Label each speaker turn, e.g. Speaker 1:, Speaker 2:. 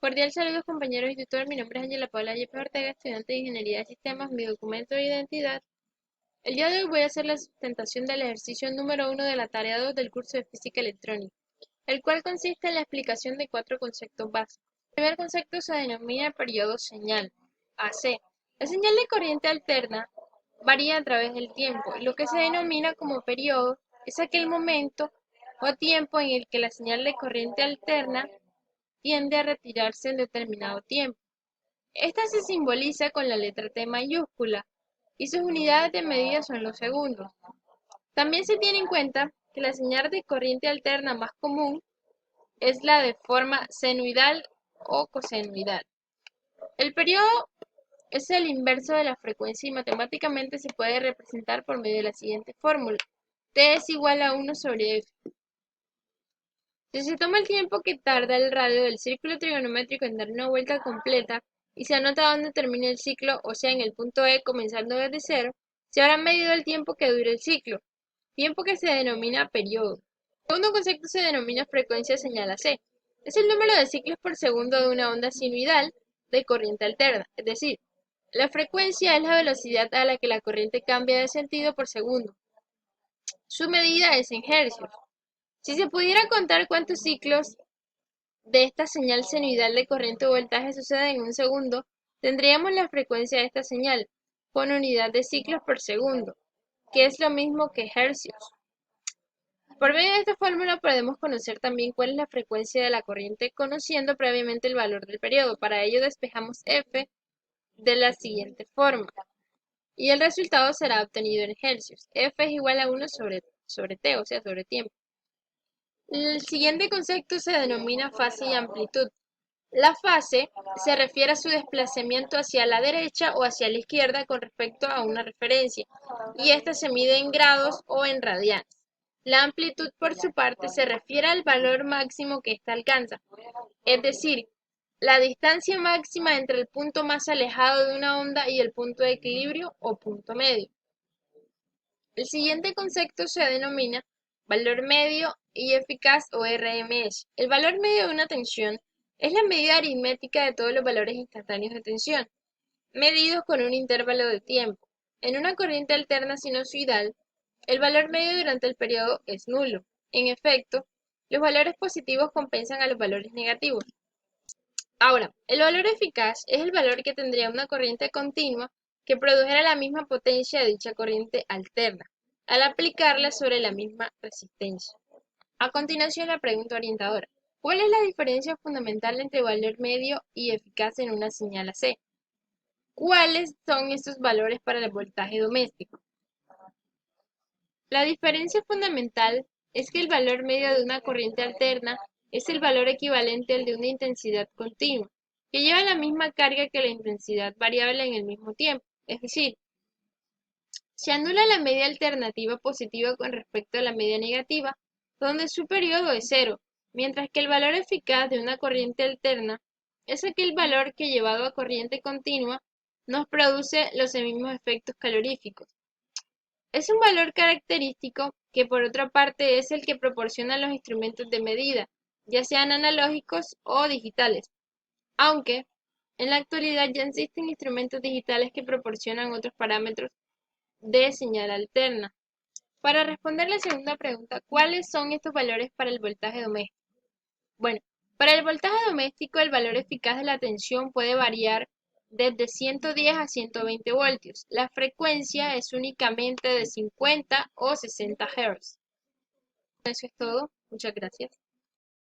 Speaker 1: Cordial saludos compañeros y tutor, mi nombre es Ángela Paula Yepes Ortega, estudiante de Ingeniería de Sistemas, mi documento de identidad. El día de hoy voy a hacer la sustentación del ejercicio número 1 de la tarea 2 del curso de Física Electrónica, el cual consiste en la explicación de 4 conceptos básicos. El primer concepto se denomina periodo señal, AC. La señal de corriente alterna varía a través del tiempo, y lo que se denomina como periodo es aquel momento o tiempo en el que la señal de corriente alterna tiende a retirarse en determinado tiempo. Esta se simboliza con la letra T mayúscula y sus unidades de medida son los segundos. También se tiene en cuenta que la señal de corriente alterna más común es la de forma senoidal o cosenoidal. El periodo es el inverso de la frecuencia y matemáticamente se puede representar por medio de la siguiente fórmula. T es igual a 1 sobre F. Si se toma el tiempo que tarda el radio del círculo trigonométrico en dar una vuelta completa y se anota dónde termina el ciclo, o sea en el punto E comenzando desde cero, se habrá medido el tiempo que dura el ciclo, tiempo que se denomina periodo. El segundo concepto se denomina frecuencia señal AC. Es el número de ciclos por segundo de una onda sinusoidal de corriente alterna, es decir, la frecuencia es la velocidad a la que la corriente cambia de sentido por segundo. Su medida es en hercios. Si se pudiera contar cuántos ciclos de esta señal senoidal de corriente o voltaje sucede en un segundo, tendríamos la frecuencia de esta señal con unidad de ciclos por segundo, que es lo mismo que hercios. Por medio de esta fórmula podemos conocer también cuál es la frecuencia de la corriente conociendo previamente el valor del periodo. Para ello despejamos F de la siguiente forma y el resultado será obtenido en hercios. F es igual a 1 sobre T, o sea, sobre tiempo. El siguiente concepto se denomina fase y amplitud. La fase se refiere a su desplazamiento hacia la derecha o hacia la izquierda con respecto a una referencia, y esta se mide en grados o en radianes. La amplitud, por su parte, se refiere al valor máximo que ésta alcanza, es decir, la distancia máxima entre el punto más alejado de una onda y el punto de equilibrio o punto medio. El siguiente concepto se denomina valor medio y eficaz o RMS. El valor medio de una tensión es la medida aritmética de todos los valores instantáneos de tensión, medidos con un intervalo de tiempo. En una corriente alterna sinusoidal, el valor medio durante el periodo es nulo. En efecto, los valores positivos compensan a los valores negativos. Ahora, el valor eficaz es el valor que tendría una corriente continua que produjera la misma potencia de dicha corriente alterna, al aplicarla sobre la misma resistencia. A continuación, la pregunta orientadora. ¿Cuál es la diferencia fundamental entre valor medio y eficaz en una señal AC? ¿Cuáles son estos valores para el voltaje doméstico? La diferencia fundamental es que el valor medio de una corriente alterna es el valor equivalente al de una intensidad continua, que lleva la misma carga que la intensidad variable en el mismo tiempo. Es decir, se anula la media alternativa positiva con respecto a la media negativa, donde su periodo es cero, mientras que el valor eficaz de una corriente alterna es aquel valor que llevado a corriente continua nos produce los mismos efectos caloríficos. Es un valor característico que por otra parte es el que proporcionan los instrumentos de medida, ya sean analógicos o digitales, aunque en la actualidad ya existen instrumentos digitales que proporcionan otros parámetros de señal alterna. Para responder la segunda pregunta, ¿cuáles son estos valores para el voltaje doméstico? Bueno, para el voltaje doméstico el valor eficaz de la tensión puede variar desde 110 a 120 voltios. La frecuencia es únicamente de 50 o 60 Hz. Eso es todo. Muchas gracias.